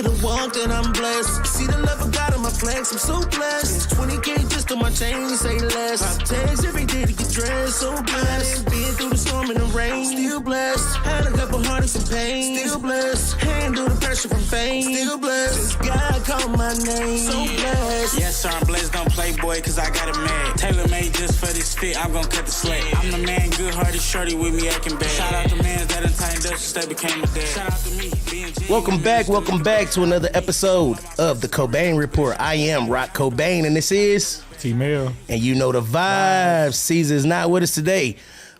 get a walk, then I'm blessed. See the love of God on my flex, I'm so blessed. 20K just on my chain, say less. Pop tags every day to get dressed, so blessed. Been through the storm and the rain, still blessed. Had a couple heartaches and pain, still blessed. Handle the pressure from fame, still blessed. God called my name, so blessed. Yes, sir, I'm blessed, don't play boy, cause I got it mad. Tailor made just for this fit, I'm gon' cut the slack. I'm the man, good hearted shorty with me acting bad. Shout out to man that done tightened up since they became a dad. Shout out to me, being G. Welcome back to another episode of the Cobain Report. I am Rock Cobain, and this is Tramell. And you know the vibes. Caesar's not with us today,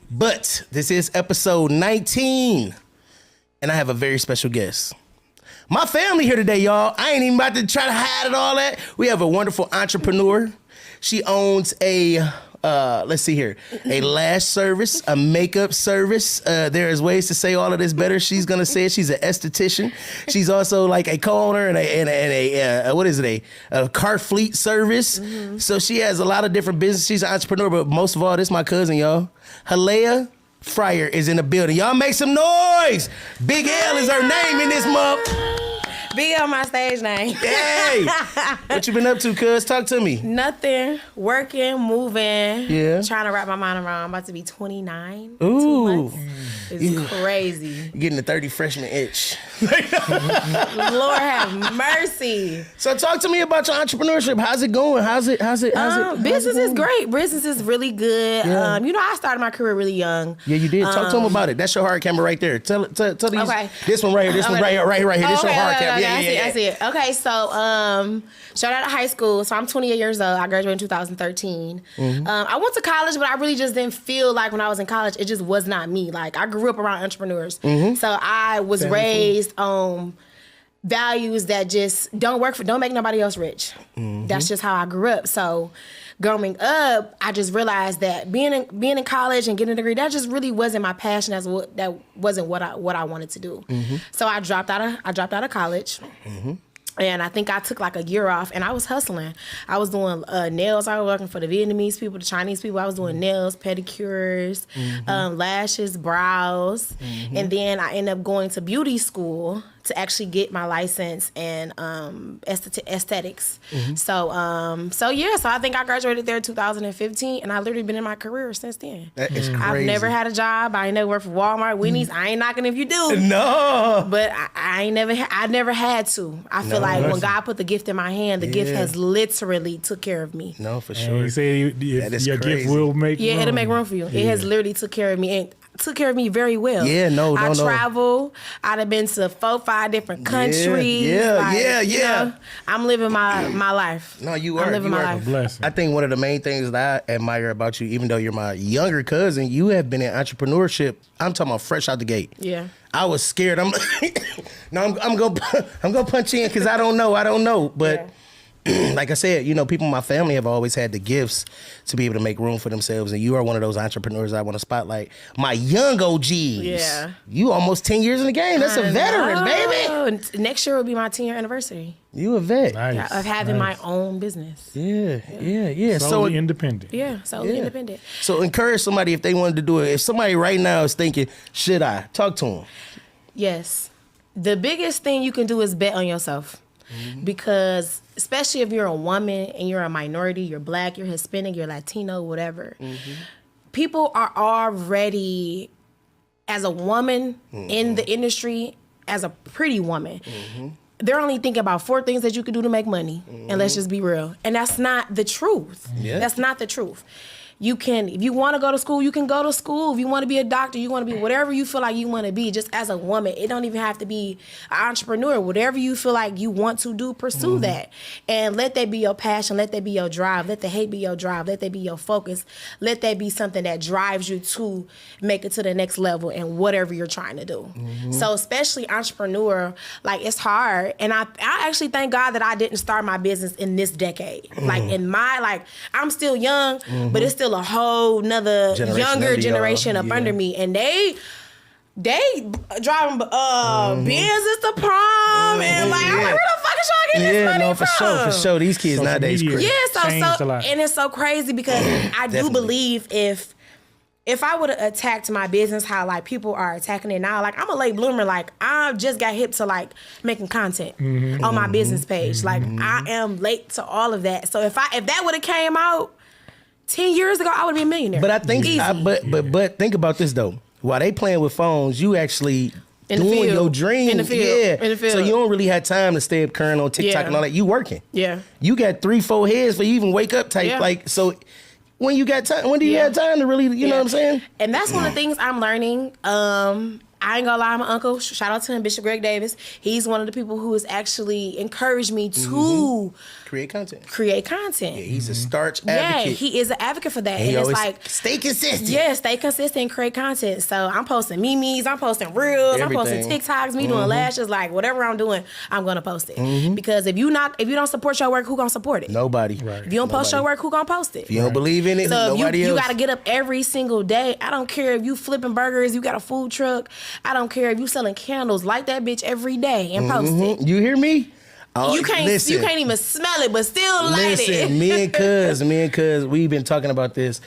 but this is episode 19, and I have a very special guest. My family here today, y'all. I ain't even about to try to hide it all that. We have a wonderful entrepreneur. She owns a let's see here, a lash service, a makeup service. There is ways to say all of this better. She's gonna say it. She's an esthetician. She's also like a co-owner and a what is it, a car fleet service. Mm-hmm. So she has a lot of different businesses. She's an entrepreneur, but most of all, this is my cousin, y'all. Halayeah Fryer is in the building. Y'all make some noise. Big L is her name in this month. Big on my stage name. Hey, what you been up to, cuz? Talk to me. Nothing. Working, moving. Yeah. Trying to wrap my mind around. I'm about to be 29. Ooh. 2 months. It's crazy. Getting the 30 freshman itch. Lord have mercy. So talk to me about your entrepreneurship. How's it going? How's it Business is great. Business is really good. Yeah. I started my career really young. Yeah, you did. Talk to them about it. That's your hard camera right there. Tell these. Okay. This one right here. This one right here. This your hard camera. I see it. Okay, so straight out of high school. So I'm 28 years old. I graduated in 2013. Mm-hmm. I went to college, but I really just didn't feel like when I was in college, it just was not me. Like I grew up around entrepreneurs. Mm-hmm. So I was raised on values that just don't make nobody else rich. Mm-hmm. That's just how I grew up. So growing up, I just realized that being in college and getting a degree, that just really wasn't my passion. That wasn't what I wanted to do. Mm-hmm. So I dropped out of college. Mm-hmm. And I think I took like a year off, and I was hustling. I was doing nails. I was working for the Vietnamese people, the Chinese people. I was doing nails, pedicures, lashes, brows. Mm-hmm. And then I ended up going to beauty school to actually get my license in aesthetics. Mm-hmm. So I think I graduated there in 2015, and I've literally been in my career since then. That is crazy. I've never had a job. I ain't never worked for Walmart, Winnie's. I ain't knocking if you do. No. But I never had to. I feel like when God put the gift in my hand, the gift has literally took care of me. No, for And sure. you say your gift will make room. It'll make room for you. It has literally took care of me. And took care of me very well. Yeah, I travel. I'd have been to 4-5 different countries. Yeah. I'm living my life. No, you are. I'm living my life. Blessing. I think one of the main things that I admire about you, even though you're my younger cousin, you have been in entrepreneurship. I'm talking about fresh out the gate. Yeah. I was scared. I'm gonna punch in because I don't know. But. Yeah. Like I said, people in my family have always had the gifts to be able to make room for themselves, and you are one of those entrepreneurs I want to spotlight. My young OGs. Yeah. You almost 10 years in the game. That's a veteran, baby. Next year will be my 10-year anniversary. You a vet. Nice. Of having my own business. Yeah. Solely independent. Yeah, solely independent. So encourage somebody if they wanted to do it. If somebody right now is thinking, should I? Talk to them. Yes. The biggest thing you can do is bet on yourself. Mm-hmm. Because especially if you're a woman and you're a minority, you're Black, you're Hispanic, you're Latino, whatever, people are already, as a woman in the industry, as a pretty woman, they're only thinking about 4 things that you can do to make money. And let's just be real. And that's not the truth. Yeah. That's not the truth. You can, if you want to go to school, you can go to school. If you want to be a doctor, you want to be whatever you feel like you want to be. Just as a woman, it don't even have to be an entrepreneur. Whatever you feel like you want to do, pursue that. And let that be your passion. Let that be your drive. Let the hate be your drive. Let that be your focus. Let that be something that drives you to make it to the next level in whatever you're trying to do. So especially entrepreneur, like it's hard. And I actually thank God that I didn't start my business in this decade. Like in my, I'm still young, but it's still a whole nother younger generation up under me, and they driving Benzes to prom, and I'm like, where the fuck is y'all getting this money from? For sure. These kids nowadays crazy. Yeah, so and it's so crazy because I do believe if if I would have attacked my business how like people are attacking it now, like I'm a late bloomer. Like I just got hip to like making content on my business page. Like I am late to all of that. So if that would have came out 10 years ago, I would be a millionaire. But I think, but think about this though. While they playing with phones, you actually doing your dream. In the field. Yeah. In the field. So you don't really have time to stay up current on TikTok and all that. You working. Yeah. You got 3-4 heads for you even wake up type. Yeah. Like, so when you got time, when do you have time to really, you know what I'm saying? And that's one of the things I'm learning. I ain't gonna lie, my uncle, shout out to him, Bishop Greg Davis. He's one of the people who has actually encouraged me to create content. Yeah, He's a starch advocate. Yeah, he is an advocate for that. And it's like stay consistent. Yeah, stay consistent and create content. So I'm posting memes, I'm posting reels, I'm posting TikToks, me doing lashes, like whatever I'm doing, I'm gonna post it. Because if you don't support your work, who gonna support it? Nobody. Right. If you don't post your work, who gonna post it? If you don't believe in it, so nobody else. You gotta get up every single day. I don't care if you flipping burgers, you got a food truck. I don't care if you selling candles. Light that bitch every day and post it. You hear me? You can't even smell it, but still light it. me and Cuz, we've been talking about this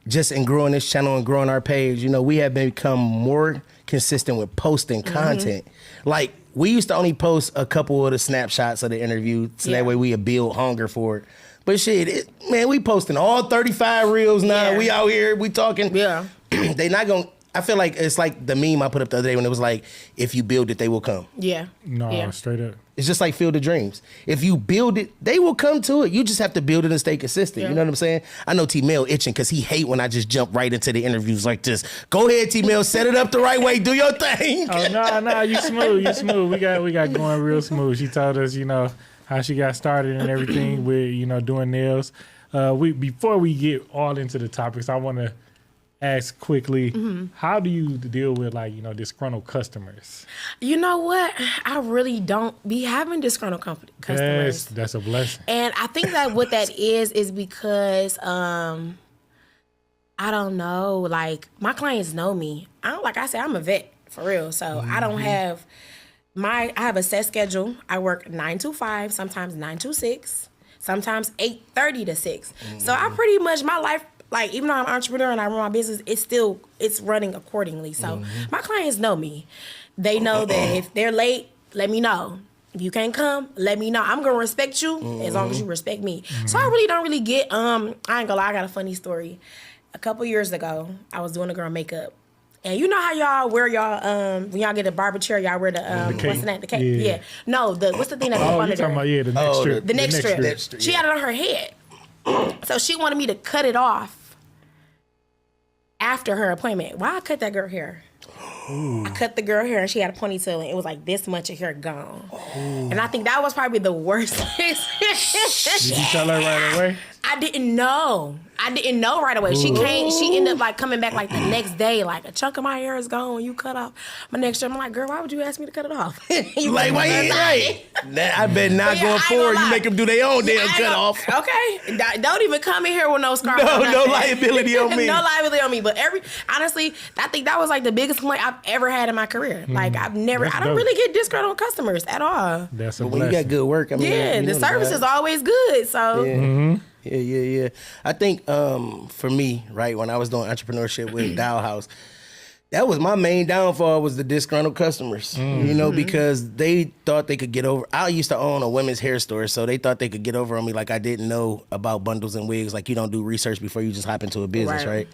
just in growing this channel and growing our page. You know, we have become more consistent with posting content. Like, we used to only post a couple of the snapshots of the interview, so that way we would build hunger for it. But shit, man, we posting all 35 reels now. Yeah. We out here, we talking. Yeah. They not gonna. I feel like it's like the meme I put up the other day when it was like, if you build it, they will come. Yeah. No, straight up. It's just like Field of Dreams. If you build it, they will come to it. You just have to build it and stay consistent. Yeah. You know what I'm saying? I know Tramell itching because he hate when I just jump right into the interviews like this. Go ahead, Tramell, set it up the right way. Do your thing. Oh, no, you smooth. We got going real smooth. She told us, you know, how she got started and everything with, you know, doing nails. Before we get all into the topics, I want to ask quickly, how do you deal with, like, you know, disgruntled customers? You know what? I really don't be having disgruntled customers. That's a blessing. And I think that what that is because I don't know, like my clients know me. Like I said, I'm a vet for real. So I don't have I have a set schedule. I work 9 to 5, sometimes 9 to 6, sometimes 8:30 to 6. So I pretty much my life, like, even though I'm an entrepreneur and I run my business, it's running accordingly. So my clients know me. They know that if they're late, let me know. If you can't come, let me know. I'm gonna respect you as long as you respect me. So I really don't really get I ain't gonna lie, I got a funny story. A couple years ago, I was doing a girl makeup. And you know how y'all wear y'all when y'all get a barber chair, y'all wear the what's the name? The cape. Yeah. No, what's the thing that's up under there? The neck strip. The neck strip. She had it on her head. So she wanted me to cut it off after her appointment. Why I cut that girl hair? I cut the girl hair and she had a ponytail and it was like this much of hair gone. And I think that was probably the worst. Did you tell her right away? I didn't know right away. She ended up like coming back like the next day, like a chunk of my hair is gone. You cut off my next year. I'm like, girl, why would you ask me to cut it off? Like, why you ain't right? I bet not going forward. You make them do their own damn cut off. Okay, don't even come in here with no scarf. No liability on me. No liability on me. But honestly, I think that was like the biggest complaint I've ever had in my career. Like I don't really get disgruntled customers at all. That's a when blessing. you got good work, I mean, the service is always good. So. Yeah. I think for me, right, when I was doing entrepreneurship with Dow House, that was my main downfall was the disgruntled customers, you know, because they thought they could get over. I used to own a women's hair store, so they thought they could get over on me like I didn't know about bundles and wigs. Like you don't do research before you just hop into a business, right?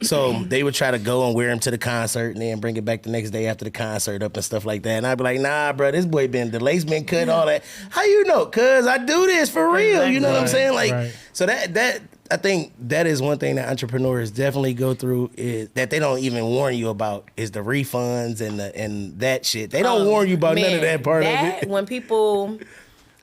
So they would try to go and wear them to the concert and then bring it back the next day after the concert up and stuff like that. And I'd be like, nah, bro, this boy the lace been cut, all that. How you know? Cause I do this for real. You know what I'm saying? Like, so that I think that is one thing that entrepreneurs definitely go through is that they don't even warn you about is the refunds and that shit. They don't warn you about none of that part of it. When people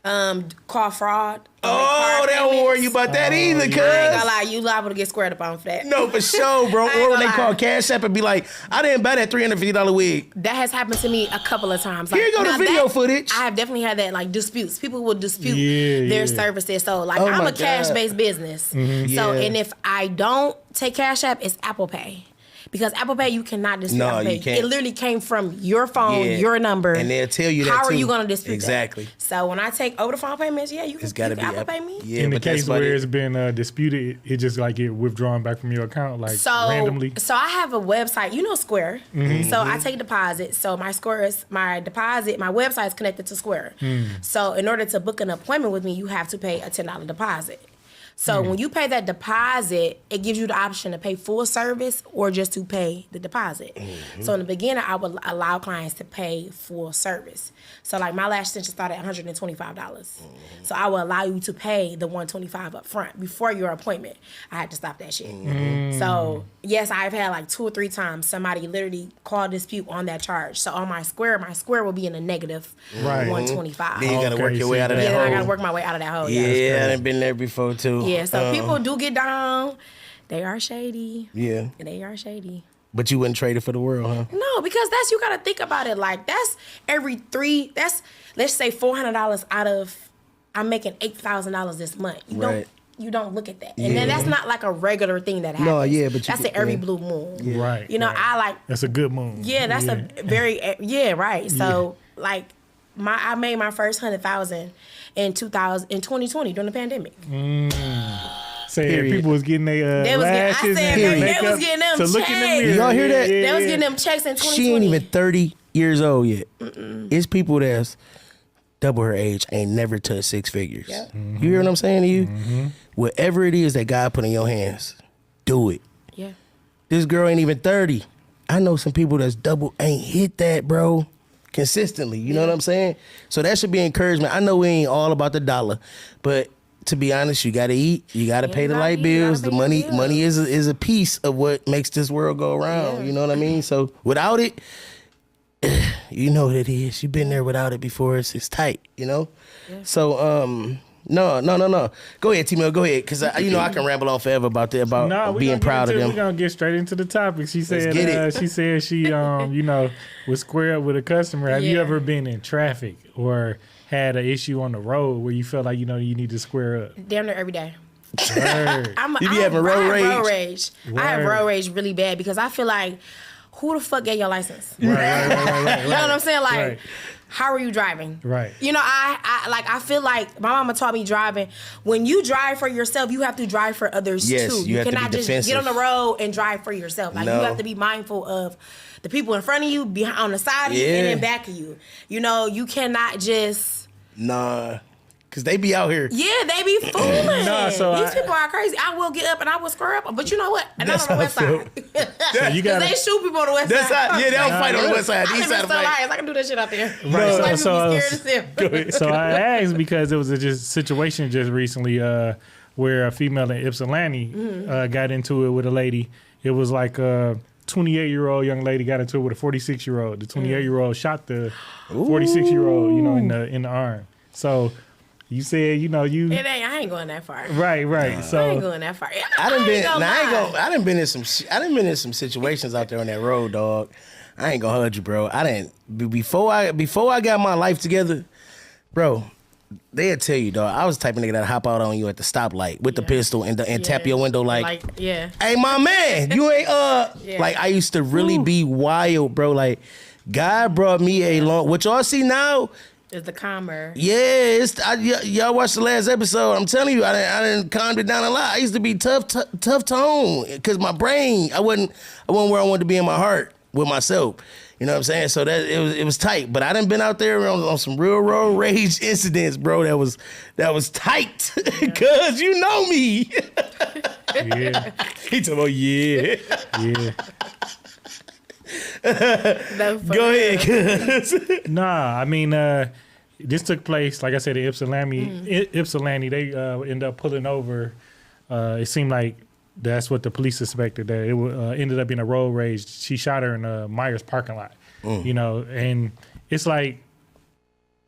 call fraud. Oh, they don't warn you about that either, cuz. I ain't gonna lie, you liable to get squared up on for that. No, for sure, bro. Or when they call Cash App and be like, I didn't buy that $350 wig. That has happened to me a couple of times. Like, here you go, the video footage. I have definitely had that, like, disputes. People will dispute their services. So, like, I'm a cash-based business. So, and if I don't take Cash App, it's Apple Pay. Because Apple Pay, you cannot dispute Apple Pay. you can't. It literally came from your phone, your number. And they'll tell you that How too. are you going to dispute exactly. that? So when I take over the phone payments, you It's got to be Apple Pay me. Yeah, in the but case that's why where it's been disputed, it just like get withdrawn back from your account like randomly. So I have a website, Square. So I take deposits. So my website is connected to Square. So in order to book an appointment with me, you have to pay a $10 deposit. So when you pay that deposit, it gives you the option to pay full service or just to pay the deposit. So in the beginning, I would allow clients to pay full service. So like my lash extension started at $125. So I will allow you to pay the $125 up front before your appointment. I had to stop that shit. So yes, I've had like 2 or 3 times somebody literally call dispute on that charge. So on my Square will be in a negative $125. Then you got to work your way out of that Yeah, hole. I got to work my way out of that hole. Yeah, I done been there before too. Yeah, so people do get down. They are shady. Yeah. They are shady. But you wouldn't trade it for the world, huh? No, because you got to think about it. Like, that's let's say $400 out of, I'm making $8,000 this month. You don't look at that. And then that's not like a regular thing that happens. No, yeah, but that's every blue moon. Yeah. Right. I like. That's a good moon. Yeah, that's a very, right. So, like, I made my first $100,000 in 2020 during the pandemic. Saying people was getting their lashes and makeup they was getting them to checks. look in the mirror. Y'all hear that? They was getting them checks in 2020. She ain't even 30 years old yet. It's people that's double her age, ain't never touched 6 figures. Yep. You hear what I'm saying to you? Whatever it is that God put in your hands, do it. Yeah. This girl ain't even 30. I know some people that's double ain't hit that, bro, consistently. You know what I'm saying? So that should be encouragement. I know we ain't all about the dollar, but to be honest, you gotta eat, you gotta pay the light bills. The money is a piece of what makes this world go around. You know what I mean? So without it, you know what it is. You've been there without it before. It's tight, you know? Yeah. So no. Go ahead, T-Mill, go ahead. Cause I can ramble on forever about being proud of them. We're gonna get straight into the topic. She said she was square up with a customer. Have you ever been in traffic or had an issue on the road where you felt like you need to square up? Damn near every day. You be having road rage? I have road rage really bad because I feel like, who the fuck gave your license? Right. You know what I'm saying? Like, how are you driving? Right. I feel like my mama taught me driving. When you drive for yourself, you have to drive for others too. You have to cannot be just defensive. get on the road and drive for yourself. Like, you have to be mindful of the people in front of you, behind, on the side of you, and in back of you. You cannot just... Nah, cause they be out here. Yeah, they be fooling. These people are crazy. I will get up and I will square up, but you know what? And I'm on the west side. Because they shoot people on the west side. Yeah, they don't fight on the west side. The east side of I can do that shit out there. Right. So I asked because it was a situation just recently where a female in Ypsilanti got into it with a lady. It was like a 28-year-old young lady got into it with a 46-year-old. The 28-year-old shot the 46-year-old, in the arm. So you said, I ain't going that far. Right. So I ain't going that far. I done been in some situations out there on that road, dog. I ain't gonna hold you, bro. Before I got my life together, bro. They'll tell you, dog. I was the type of nigga that hop out on you at the stoplight with the pistol and tap your window like, hey, my man, you ain't Like, I used to really be wild, bro. Like, God brought me what y'all see now is the calmer. Yeah, y'all watched the last episode. I'm telling you, I done calmed it down a lot. I used to be tough tone because my brain, I wasn't where I wanted to be in my heart with myself. You know what I'm saying? So that it was tight. But I done been out there on some real road rage incidents, bro. That was tight. Cause you know me. Yeah. He told me, yeah. Go ahead, cuz. Nah, I mean, this took place, like I said, in Ypsilanti. They ended up pulling over. It seemed like that's what the police suspected, that it ended up being a road rage. She shot her in a Myers parking lot, and it's like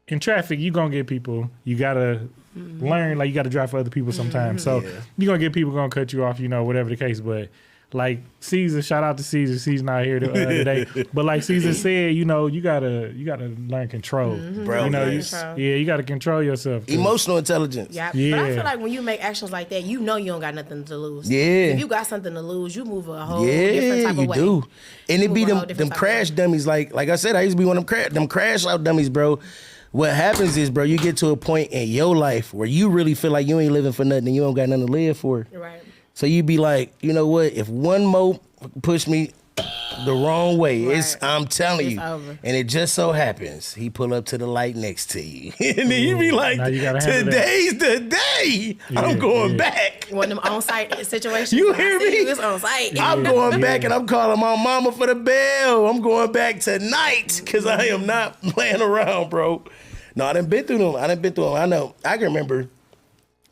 in traffic, you're going to get people. You got to learn, like you got to drive for other people sometimes. So you're going to get people going to cut you off, whatever the case. But like Caesar, shout out to Caesar. He's not here today, but like Caesar said, you know, you gotta learn control, Bro, You know, Control. you gotta control yourself. 'Cause- Emotional intelligence. Yeah. Yeah. But I feel like when you make actions like that, you know you don't got nothing to lose. Yeah. If you got something to lose, you move a whole different type you of way. do. And it be move a whole them different type of crash way. dummies. Like I said, I used to be one of them crash out dummies, bro. What happens is, bro, you get to a point in your life where you really feel like you ain't living for nothing and you don't got nothing to live for. Right. So you be like, you know what? If one more push me the wrong way, Right. I'm telling It's you. over. And it just so happens he pull up to the light next to you, and then you be like, Now you gotta handle that. "Today's the day. I'm going back." One of them on-site situations. You when I hear see me? You, it's on-site. I'm going back and I'm calling my mama for the bell. I'm going back tonight because I am not playing around, bro. No, I done been through them. I know. I can remember.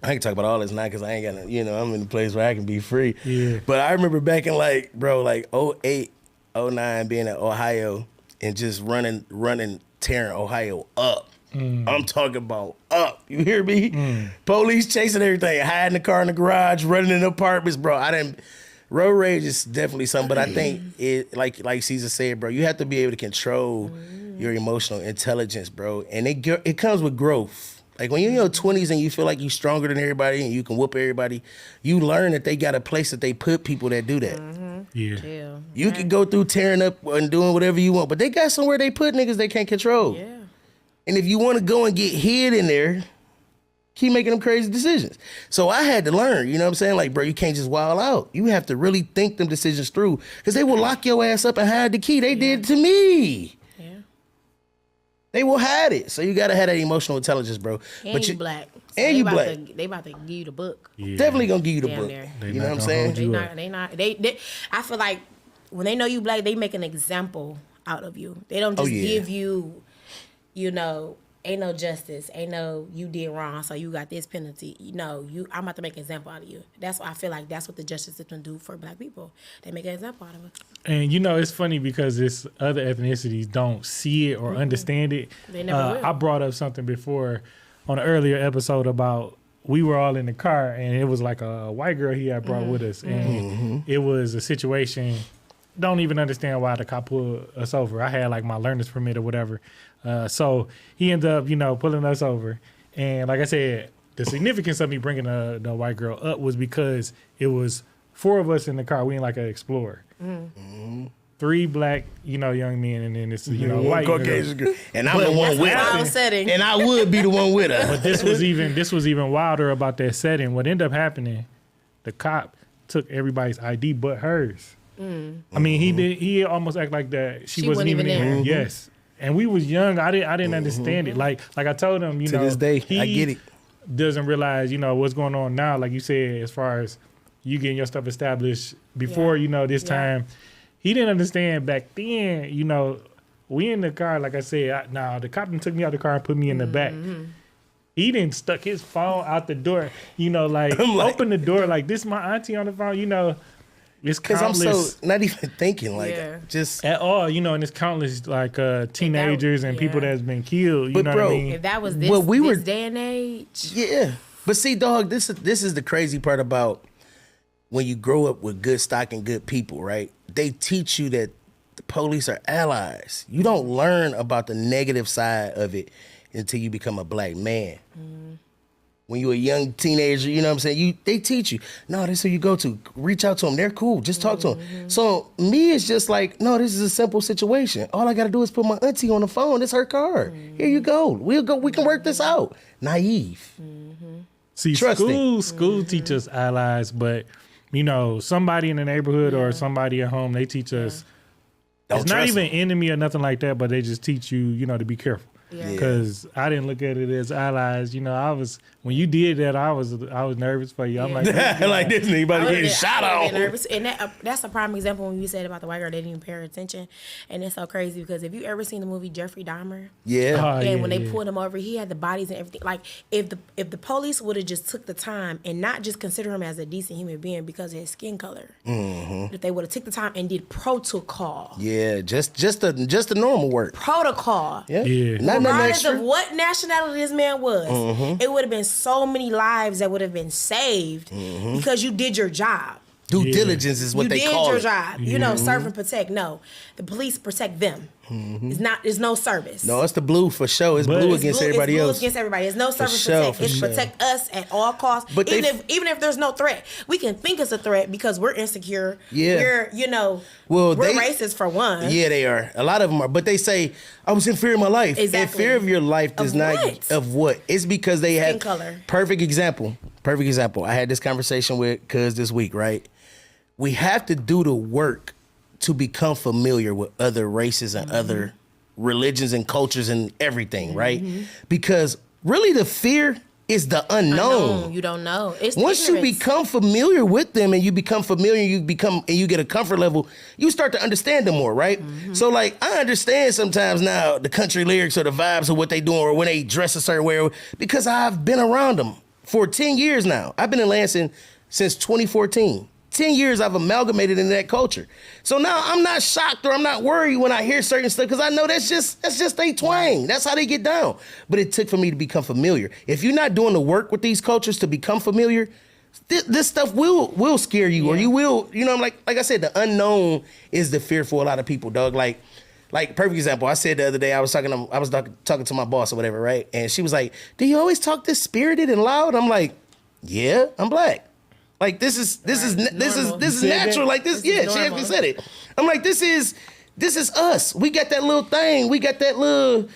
I can talk about all this now because I ain't got, I'm in a place where I can be free. Yeah. But I remember back in like 08, 09 being in Ohio and just running, tearing Ohio up. I'm talking about up. You hear me? Police chasing everything, hiding the car in the garage, running in the apartments, bro. Road rage is definitely something, but I think it, like Caesar said, bro, you have to be able to control your emotional intelligence, bro. And it comes with growth. Like when you're in your 20s and you feel like you're stronger than everybody and you can whoop everybody, you learn that they got a place that they put people that do that. Yeah. You can go through tearing up and doing whatever you want, but they got somewhere they put niggas they can't control. Yeah. And if you want to go and get hid in there, keep making them crazy decisions. So I had to learn, you know what I'm saying? Like, bro, you can't just wild out. You have to really think them decisions through because they will lock your ass up and hide the key. They did to me. Yeah. They will hide it. So you got to have that emotional intelligence, bro. And you black. So and they you about black. They about to give you the book. Yeah. Definitely going to give you the Damn book. near. They You know not what I'm gonna saying? hold you up. I feel like when they know you black, they make an example out of you. They don't just yeah. give you, ain't no justice, ain't no you did wrong, so you got this penalty. I'm about to make an example out of you. That's why I feel like that's what the justice system do for black people. They make an example out of us. And it's funny because this other ethnicities don't see it or understand it. They never will. I brought up something before on an earlier episode about we were all in the car and it was like a white girl he had brought with us, and it was a situation. Don't even understand why the cop pulled us over. I had like my learner's permit or whatever. So he ended up, pulling us over. And like I said, the significance of me bringing the white girl up was because it was 4 of us in the car. We in like an Explorer. 3 black, young men, and then it's, white girl. Caucasian girl. And I'm the one with Wild her. setting. And I would be the one with her. But this was even wilder about that setting. What ended up happening, the cop took everybody's ID but hers. I mean, he almost act like that she wasn't even there. Yes. And we was young. I didn't understand it. Like I told him, To this day, he I get it. doesn't realize, what's going on now. Like you said, as far as you getting your stuff established before, this time. He didn't understand back then, we in the car, like I said, the cop took me out the car and put me in the back. He didn't stuck his phone out the door, open the door like this my auntie on the phone, it's Because I'm countless. so not even thinking just. At all, and it's countless like teenagers and people that's been killed. But know bro, what I mean? If that was this, Well, we this were- day and age, Yeah. But see, dog, this is the crazy part about when you grow up with good stock and good people, right? They teach you that the police are allies. You don't learn about the negative side of it until you become a black man. When you're a young teenager, you know what I'm saying? They teach you, no, this is who you go to. Reach out to them. They're cool. Just talk to them. So me, it's just like, no, this is a simple situation. All I got to do is put my auntie on the phone. It's her car. Here you go. We can work this out. Naive. See, Trusting. school teaches allies, but somebody in the neighborhood or somebody at home, they teach us. Don't It's not trust even them. enemy or nothing like that, but they just teach you, to be careful. Yeah. Because I didn't look at it as allies. When you did that, I was nervous for you. I'm like, like this nigga about to get shot I would've on. been nervous. And that's a prime example when you said about the white girl, they didn't even pay her attention. And it's so crazy because if you ever seen the movie Jeffrey Dahmer, Yeah. and when they pulled him over, he had the bodies and everything. Like if the police would have just took the time and not just consider him as a decent human being because of his skin color, if they would have took the time and did protocol, Yeah, just the normal work. protocol, Yeah. Yeah. Not nothing regardless extra. of what nationality this man was, it would have been so many lives that would have been saved because you did your job. Due diligence is what you they did call your it. job. You know, serve and protect. No, the police protect them. It's no service. No, it's the blue for sure. It's But- blue It's against It's everybody blue else. against everybody. It's no serve and sure, protect. for It's sure. protect us at all costs. But Even if there's no threat, we can think it's a threat because we're insecure. Yeah. We're Well, we're racist for one. Yeah, they are. A lot of them are. But they say, I was in fear of my life. Exactly. And fear of your life does Of not. what? Of what? It's because they have. color. Perfect example. Perfect example. I had this conversation with Cuz this week, right? We have to do the work to become familiar with other races and other religions and cultures and everything, right? Because really the fear is the unknown. You don't know. It's Once you ignorance. become familiar with them and you become familiar, and you get a comfort level, you start to understand them more, right? So like I understand sometimes now the country lyrics or the vibes of what they doing or when they dress a certain way because I've been around them for 10 years now. I've been in Lansing since 2014. 10 years I've amalgamated in that culture. So now I'm not shocked or I'm not worried when I hear certain stuff because I know that's just they twang. That's how they get down. But it took for me to become familiar. If you're not doing the work with these cultures to become familiar, this stuff will scare you or you will, like I said, the unknown is the fear for a lot of people, dog. Like perfect example, I said the other day I was talking to my boss or whatever, right? And she was like, "Do you always talk this spirited and loud?" I'm like, "Yeah, I'm black." Like this is natural. Like this, yeah. She actually said it. I'm like, this is us. We got that little thing. We got that little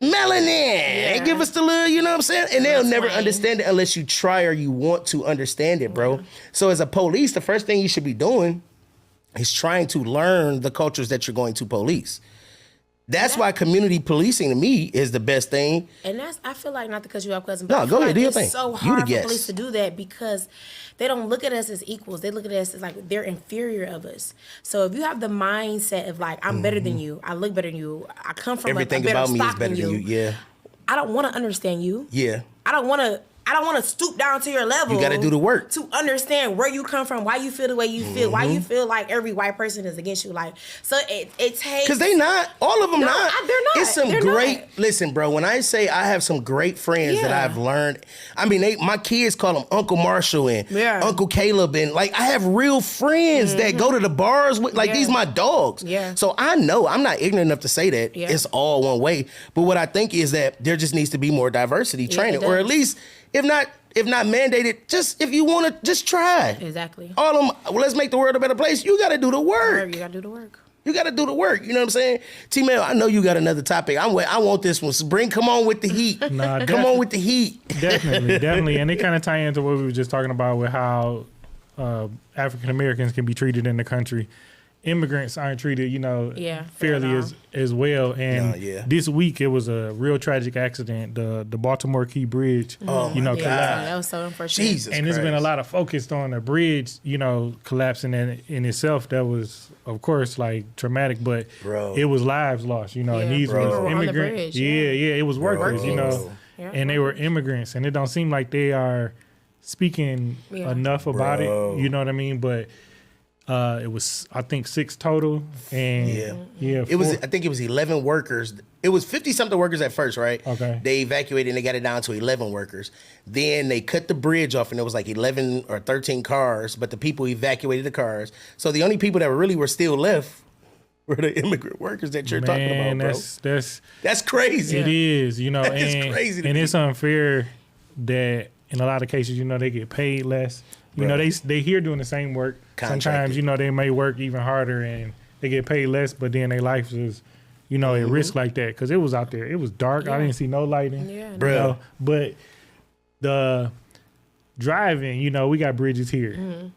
melanin. They give us the little, you know what I'm saying? And they'll never understand it unless you try or you want to understand it, bro. So as a police, the first thing you should be doing is trying to learn the cultures that you're going to police. That's why community policing to me is the best thing. And I feel like, not to cut you off, cousin, No, but I go feel ahead, like do your it's thing. so You the hard for guest. police to do that because they don't look at us as equals. They look at us as like they're inferior of us. So if you have the mindset of like, I'm better than you, I look better than you, I come from Everything a better about me is stock better than you. Yeah. I don't want to understand you. Yeah. I don't want to stoop down to your level. You got to do the work. To understand where you come from, why you feel the way you feel, why you feel like every white person is against you. Like, so it takes. Because they not. All of them No, not. they're not. It's some They're great. not. Listen, bro, when I say I have some great friends that Yeah. I've learned. I mean, my kids call them Uncle Marshall and Uncle Caleb. And like, I have real friends that go to the bars with, like, these my dogs. Yeah. So I know, I'm not ignorant enough to say that it's all one way. But what I think is that there just needs to be more diversity training. it Or at does. least, if not mandated, just if you want to, just try. Exactly. All them, let's make the world a better place. You got to do the work. You got to do the work. You got to do the work. You know what I'm saying? T-Mail, I know you got another topic. I want this one. Come on with the heat. Come on with the heat. Definitely. And it kind of tie into what we were just talking about with how African Americans can be treated in the country. Immigrants aren't treated, fairly as well. And this week it was a real tragic accident. The Baltimore Key Bridge, collapsed. That was so unfortunate. Jesus And there's been a lot of focus on the bridge, collapsing in itself. That was, of course, like traumatic, but it was lives lost, and these People were were on the immigrants. bridge, It was workers, Yeah. and they were immigrants, and it don't seem like they are speaking enough about it. You know what I mean? But it was, I think, 6 total, and it was. I think it was 11 workers. It was 50-something workers at first, right? Okay. They evacuated and they got it down to 11 workers. Then they cut the bridge off and it was like 11 or 13 cars, but the people evacuated the cars. So the only people that really were still left were the immigrant workers that you're talking about, bro. That's crazy. It is, That is crazy to and me. it's unfair that in a lot of cases, they get paid less. They here doing the same work. Contracted. Sometimes, they may work even harder and they get paid less, but then their life is, at risk like that. Because it was out there. It was dark. I didn't see no lighting. Yeah, Bro. But the driving, we got bridges here.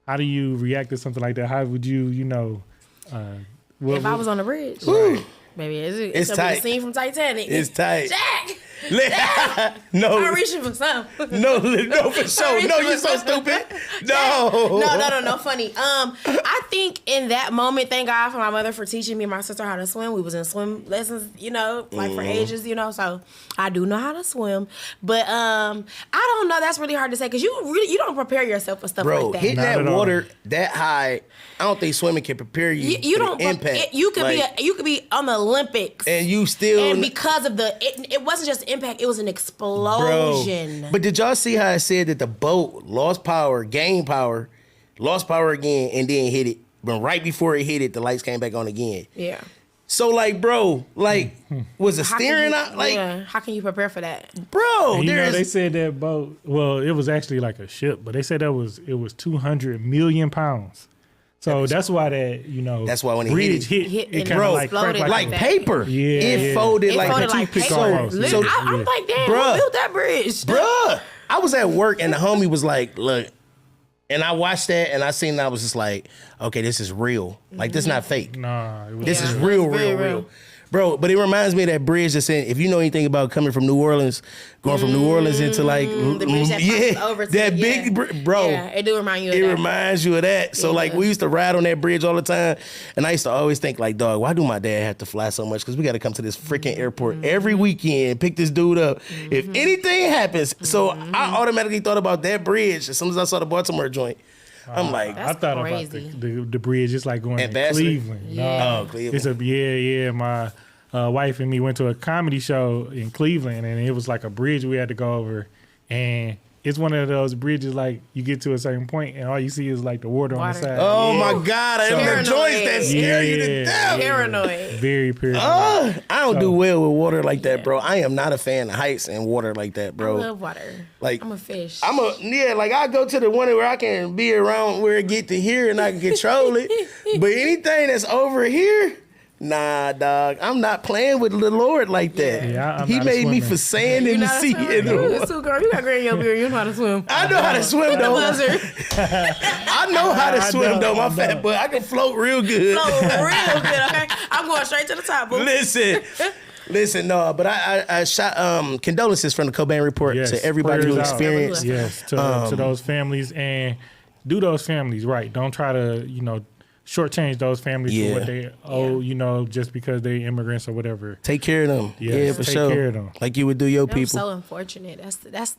How do you react to something like that? How would you, If I was on the bridge, maybe it's tight. gonna be a scene from Titanic. It's tight. Jack. No, I'm reaching for something. no, for sure. No, you're so stupid. No. No, funny. I think in that moment, thank God for my mother for teaching me and my sister how to swim. We was in swim lessons, like for ages, so I do know how to swim. But I don't know. That's really hard to say because you don't prepare yourself for stuff Bro, like that. hitting Not that at all. water that high, I don't think swimming can prepare you. You for don't. the impact. You could be on the Olympics, and you still. and because of it wasn't just impact; it was an explosion. Bro. But did y'all see how I said that the boat lost power, gained power, lost power again, and then hit it. But right before it hit it, the lights came back on again. Yeah. So like, bro, like, was it steering out? Like, how can you prepare for that, bro? They said that boat. Well, it was actually like a ship, but they said it was 200 million pounds. So that's why that's why when it bridge hit it kind of like cracked like paper. Yeah, it folded like folded a like toothpick paper. almost. I'm like, damn, Bruh. who built that bridge? Bruh, I was at work and the homie was like, look, and I watched that and I seen that I was just like, okay, this is real. Like, this is not fake. Nah, This is real. Bro, but it reminds me of that bridge that's in, if you know anything about coming from New Orleans, going from New Orleans into like, the bridge that crosses over to, that big, bro. Yeah, it do remind you of it that. reminds you of that. So like, we used to ride on that bridge all the time. And I used to always think like, dog, why do my dad have to fly so much? Because we got to come to this freaking airport every weekend, pick this dude up. If anything happens. So I automatically thought about that bridge as soon as I saw the Baltimore joint. I'm like, I thought crazy. about the bridge just like going to Ambassador? Cleveland. Yeah. Oh, Cleveland. It's my wife and me went to a comedy show in Cleveland, and it was like a bridge we had to go over, and it's one of those bridges like you get to a certain point and all you see is like the water. On the side. Oh my God, I am the joints that scare you to Yeah. death. Paranoid. Very paranoid. I don't do well with water like that, bro. I am not a fan of heights and water like that, bro. I love water. Like, I'm a fish. like I go to the one where I can be around where it get to here and I can control it. But anything that's over here, nah, dog. I'm not playing with the Lord like that. Yeah, I'm he not a made me swimmer. for sand in the sea. Girl, you got gray in your beard. You know how to swim. I know how to swim though. Buzzer. I know how to swim though. My fat butt, I can float real good. Flow real good, okay? I'm going straight to the top, boo. Listen, no, but I shot condolences from the Cobain Report to everybody who prayers out. experienced. Yes, to those families, and do those families right. Don't try to shortchange those families for what they owe, just because they immigrants or whatever. Take care of them. Yes, Yeah, for take sure. care of them. Like you would do your That's people. so unfortunate.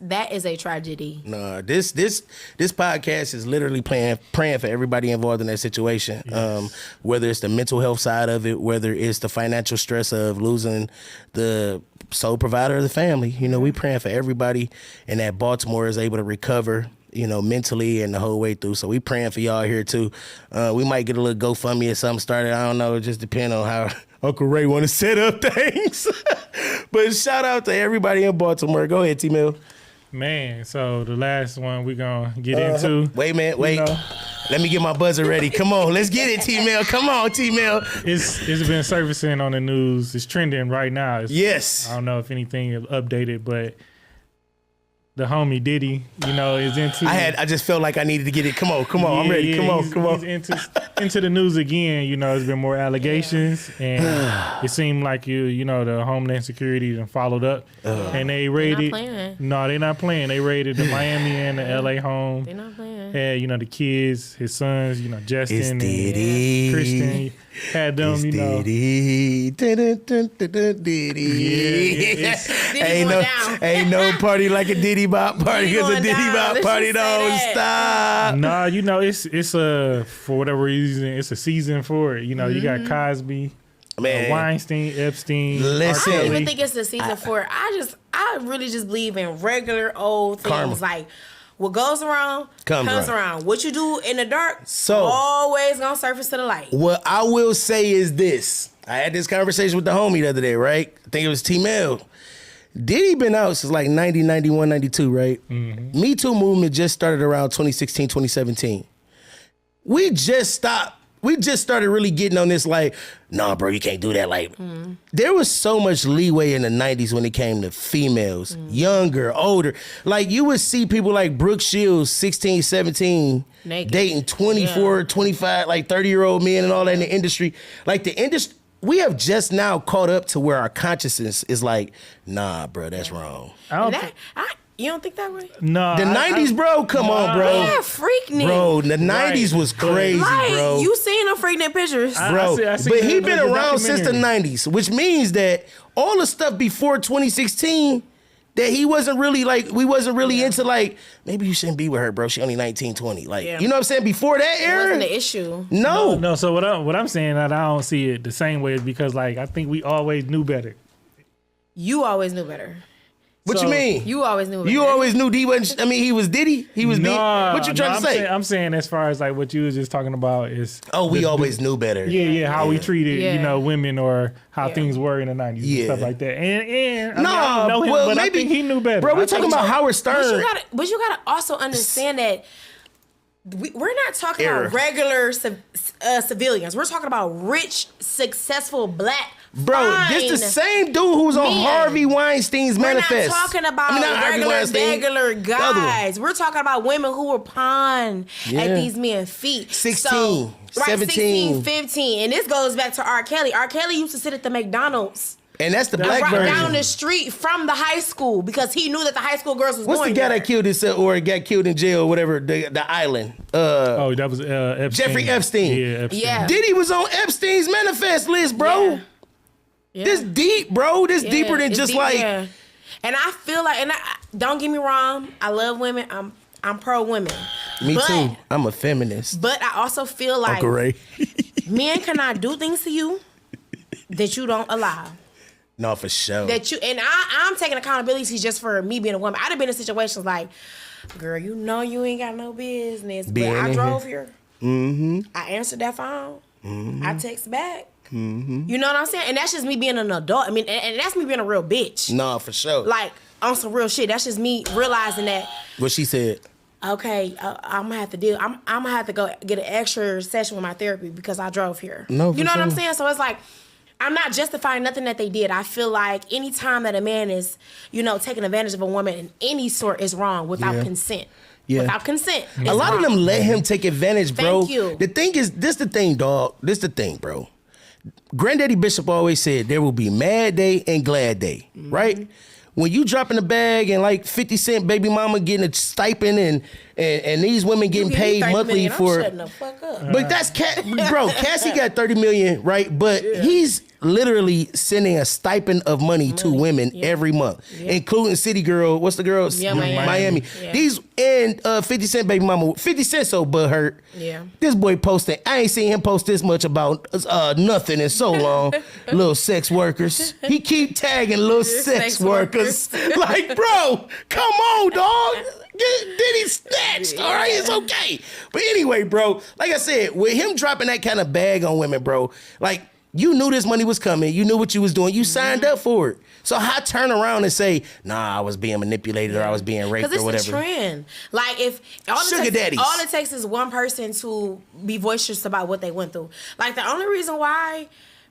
That is a tragedy. Nah, this podcast is literally praying for everybody involved in that situation. Yes. Whether it's the mental health side of it, whether it's the financial stress of losing the sole provider of the family. We praying for everybody, and that Baltimore is able to recover, mentally and the whole way through. So we praying for y'all here too. We might get a little GoFundMe or something started. I don't know. It just depends on how Uncle Ray want to set up things. But shout out to everybody in Baltimore. Go ahead, T-Mill. Man, so the last one we're going to get into. Wait a minute, wait. Let me get my buzzer ready. Come on, let's get it, T-Mill. Come on, T-Mill. It's been surfacing on the news. It's trending right now. Yes. I don't know if anything is updated, but the homie Diddy, is into. I just felt like I needed to get it. Come on. I'm ready. Come on. He's into the news again. There's been more allegations, and it seemed like the Homeland Security done followed up, and they raided. No, they're not playing. They raided the Miami and the LA home. They're not playing. Had the kids, his sons, Justin It's and Diddy. Christian. Had them, It's Diddy. Yeah, ain't no party like a Diddy Bop party, because a going Diddy down. Bop Let's party just say don't that. stop. Nah, it's for whatever reason, it's a season for it. You got Cosby, Man. Weinstein, Epstein. Listen. R. I don't Kelly. even think it's the season for it. I really just believe in regular old things. Karma. Like, what goes around comes around. What you do in the dark, always gonna surface to the light. What I will say is this. I had this conversation with the homie the other day, right? I think it was T-Mail. Diddy been out since like 90, 91, 92, right? Mm-hmm. Me Too movement just started around 2016, 2017. We just started really getting on this like, nah, bro, you can't do that. Like, there was so much leeway in the 90s when it came to females, younger, older. Like, you would see people like Brooke Shields, 16, 17, Naked. dating 24, 25, like 30-year-old men and all that in the industry. Like, the industry, we have just now caught up to where our consciousness is like, nah, bro, that's wrong. You don't think that way? No, The 90s, bro, come on, bro. Yeah, freak Bro, the 90s was crazy, like, bro. you seen them freaking pictures. Bro, I see but the- he been the around since the documentary. 90s, which means that all the stuff before 2016 that he wasn't really like, we wasn't really into like, maybe you shouldn't be with her, bro. She only 19, 20. Like, you know what I'm saying? Before that It era, wasn't the issue. no. No, so what I'm saying that I don't see it the same way is because like I think we always knew better. You always knew better. What you mean? You always knew. You always knew he wasn't. I mean, he was Diddy. He was. What you trying to say? I'm saying as far as like what you was just talking about is. We always knew better. Yeah, how we treated women or how things were in the 90s and stuff like that. And I don't know him, but maybe I think he knew better. Bro, we're talking about Howard Stern. But you gotta also understand that. We're not talking about regular civilians. We're talking about rich, successful black. Bro, this the same dude who was on Harvey Weinstein's Manifest. We're not talking about regular guys. We're talking about women who were pawned at these men's feet. 16, 17. 16, 15. And this goes back to R. Kelly. R. Kelly used to sit at the McDonald's. And that's the black version. Down the street from the high school because he knew that the high school girls was What's going the guy there. that killed himself or got killed in jail or whatever, the island? That was Epstein. Jeffrey Epstein. Yeah, Epstein. Yeah. Diddy was on Epstein's manifest list, bro. Yeah. This deep, bro. This deeper than just like... Yeah. And I feel like, don't get me wrong, I love women. I'm pro women. Me too. I'm a feminist. But I also feel like Uncle Ray. men cannot do things to you that you don't allow. No, for sure. I'm taking accountability just for me being a woman. I'd have been in situations like, girl, you know you ain't got no business, but I drove here. Mm-hmm. I answered that phone. Mm-hmm. I text back. Mm-hmm. You know what I'm saying? And that's just me being an adult. I mean, and that's me being a real bitch. No, for sure. Like, on some real shit. That's just me realizing that. What she said. Okay, I'm gonna have to deal. I'm gonna have to go get an extra session with my therapy because I drove here. No, you know what I'm saying? So it's like, I'm not justifying nothing that they did. I feel like any time that a man is, taking advantage of a woman in any sort is wrong without consent. Yeah. Without consent. A lot of them let him take advantage, bro. Thank you. The thing is, this the thing, dog. This the thing, bro. Granddaddy Bishop always said there will be mad day and glad day, right? When you drop in the bag and like 50 Cent baby mama getting a stipend and these women getting paid monthly for... I'm shutting the fuck up. But that's bro, Cassie got 30 million, right? But he's literally sending a stipend of money to women every month, including City Girl. What's the girl? Miami. Yeah. These and 50 Cent baby mama. 50 Cent so butthurt. Yeah. This boy posting. I ain't seen him post this much about nothing in so long. Little sex workers. He keep tagging little sex workers. Like, bro, come on, dog. Diddy snatched, all right? It's okay. But anyway, bro, like I said, with him dropping that kind of bag on women, bro, like, you knew this money was coming. You knew what you was doing. You signed up for it. So how turn around and say, nah, I was being manipulated or I was being raped or whatever. Because it's a trend. Like, if all it takes is one person to be boisterous about what they went through. Like, the only reason why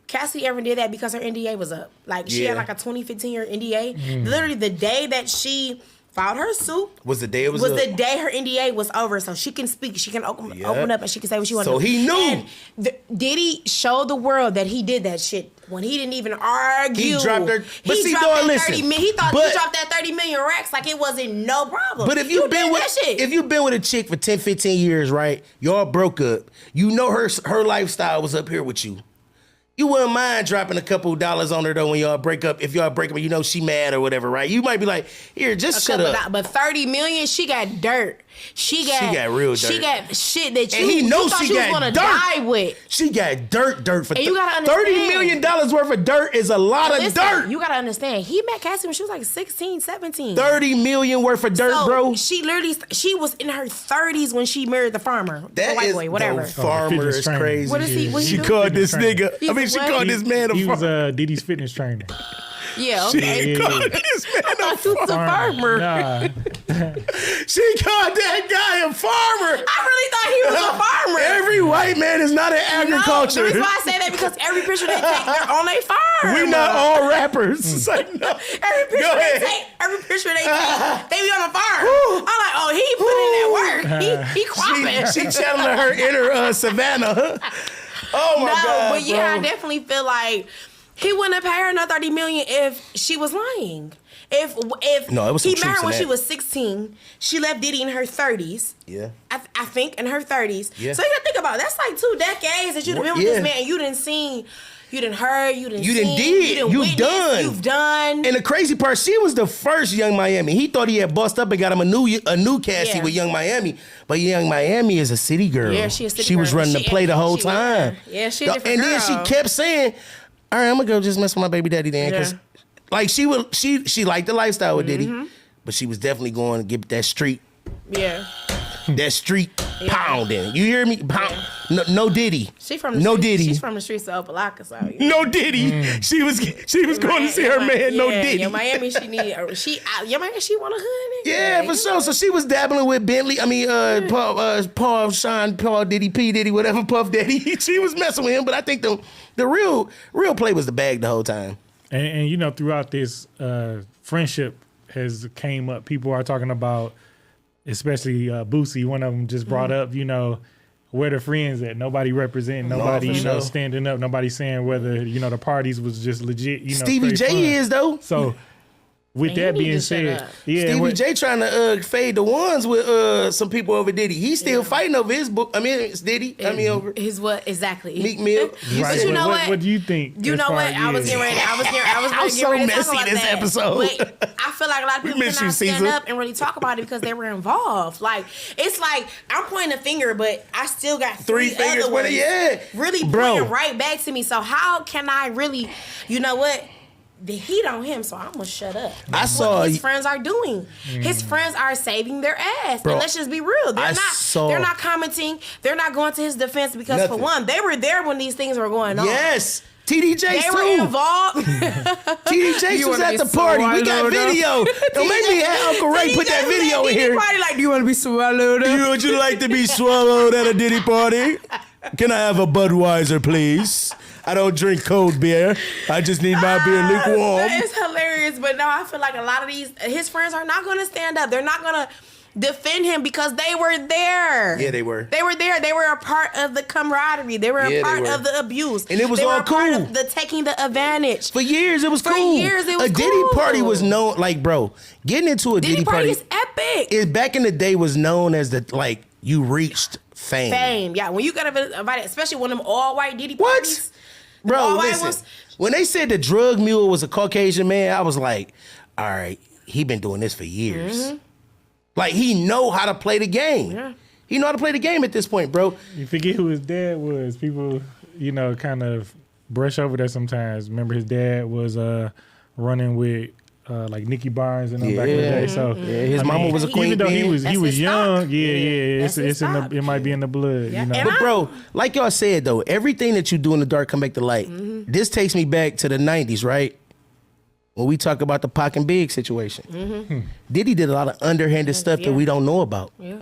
Cassie ever did that because her NDA was up. Like, she had like a 2015 year NDA. Literally, the day that she filed her suit was the day it was the day her NDA was over, so she can speak, she can open up, and she can say what she wanted. So he knew. And Diddy showed the world that he did that shit when he didn't even argue. He dropped her. But he dropped that 30 million. He thought he dropped that 30 million racks like it wasn't no problem. But if you've been with a chick for 10, 15 years, right? Y'all broke up. You know her lifestyle was up here with you. You wouldn't mind dropping a couple dollars on her though when y'all break up. If y'all break up, you know she mad or whatever, right? You might be like, here, just shut up. But 30 million, she got dirt. She got real dirt. She got shit that and he knows thought she you was got gonna dirt. die with. She got dirt for and you gotta understand, $30 million worth of dirt is a lot of dirt. You gotta understand, he met Cassie when she was like 16, 17. 30 million worth of dirt, bro. She was in her 30s when she married the farmer. That the white is boy, whatever. The farmer is crazy. What is he? What she called this nigga. She called this man a farmer. He was Diddy's fitness trainer. Yeah, okay. She called this man a farmer. Nah. She called that guy a farmer. I really thought he was a farmer. Every white man is not in agriculture. No, the reason why I say that because every picture they take, they're on a farm. We not all rappers. It's like, no. Every picture they take, they be on a farm. I'm like, oh, he put in that work. He cropping. She channeling her inner Savannah. Oh my God, but yeah, bro. I definitely feel like he wouldn't have paid her no 30 million if she was lying. If no, it was he married when she was 16, she left Diddy in her 30s. Yeah, I think in her 30s. Yeah. So you gotta think about it. That's like 2 decades that you've been with this man and you didn't see. You didn't heard, you didn't done. You've done. And the crazy part, she was the first Young Miami. He thought he had bust up and got him a new Cassie with Young Miami. But Young Miami is a city girl. Yeah, she a city girl. She was running the play the whole time. Yeah, she a different And girl. then she kept saying, all right, I'm going to go just mess with my baby daddy then. Because Like she liked the lifestyle with Diddy, but she was definitely going to get that street. Yeah. That street pounding. You hear me? Pound. No Diddy. She from the no streets, Diddy. She's from the streets of Opelika, so no Diddy. She was going to see her man. No Diddy. Yeah, Miami. She want a hood. Yeah, for sure. So she was dabbling with Bentley. I mean, Paul, Sean, Paul Diddy, P Diddy, whatever, Puff Daddy. She was messing with him, but I think the real play was the bag the whole time. And you know, throughout this friendship has came up. People are talking about, especially Boosie. One of them just brought up, you know, where the friends at? Nobody representing, nobody, you know, standing up, nobody saying whether, you know, the parties was just legit. You know, Stevie J fun. Is though. So with that being said, Stevie J trying to fade the ones with some people over Diddy. He's still fighting over his book. I mean, it's Diddy. Over his what exactly? Meek Mill. Right. But you know what? What do you think? You know what? I was getting ready. I was I'm so ready to messy talk about this that. episode. But I feel like a lot of people cannot stand up and really talk about it because they were involved. Like it's like I'm pointing a finger, but I still got three fingers other ones. Really pointing right back to me. So how can I really? You know what? The heat on him, so I'm gonna shut up. That's what his friends are doing. His friends are saving their ass. And let's just be real. They're not commenting. They're not going to his defense because for one, they were there when these things were going on. Yes. TDJ they were involved. TDJ was at the party. We got video. Don't make me have Uncle Ray put that video in here. Party like, do you want to be swallowed up? Would you like to be swallowed at a Diddy party? Can I have a Budweiser, please? I don't drink cold beer. I just need my beer lukewarm. It's hilarious, but no, I feel like a lot of his friends are not going to stand up. They're not going to defend him because they were there. Yeah, they were. They were there. They were a part of the camaraderie. They were a part of the abuse. And it was all cool. Part of the taking the advantage. For years, it was cool. For years, it was cool. A Diddy party was known, like, bro, getting into a Diddy party is epic. It back in the day was known as you reached fame. Fame, yeah. When you got invited, especially one of them all-white Diddy parties. Bro, listen, when they said the drug mule was a Caucasian man, I was like, all right, he been doing this for years. Mm-hmm. Like, he know how to play the game. Yeah. He know how to play the game at this point, bro. You forget who his dad was. People, you know, kind of brush over that sometimes. Remember his dad was running with like Nicky Barnes and them back in the day. So his mama was a queen. Even though he was young, it's it might be in the blood. Yeah. You know? But bro, like y'all said though, everything that you do in the dark come back to light. Mm-hmm. This takes me back to the 90s, right? When we talk about the Pac and Big situation. Mm-hmm. Diddy did a lot of underhanded stuff that we don't know about. Yeah.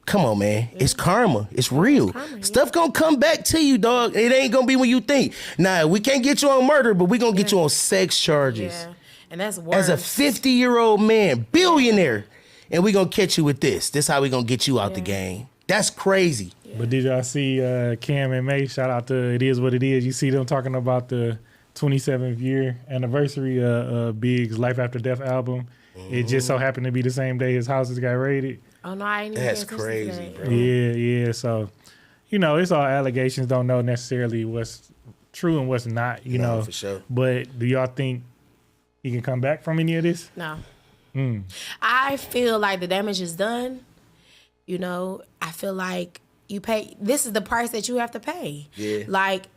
Come on, man. Yeah. It's karma. It's real. Stuff gonna come back to you, dog. It ain't gonna be when you think. Nah, we can't get you on murder, but we gonna get you on sex charges. Yeah. And that's worse. As a 50-year-old man, billionaire, and we gonna catch you with this. This how we gonna get you out the game. That's crazy. Yeah. But did y'all see Cam and May? Shout out to It Is What It Is. You see them talking about the 27th year anniversary of Big's Life After Death album. Mm-hmm. It just so happened to be the same day his houses got raided. Oh no, I ain't even. That's crazy, bro. Yeah. So, you know, it's all allegations. Don't know necessarily what's true and what's not. You know, for sure. But do y'all think he can come back from any of this? No. I feel like the damage is done. You know, I feel like you pay. This is the price that you have to pay. Yeah. Like,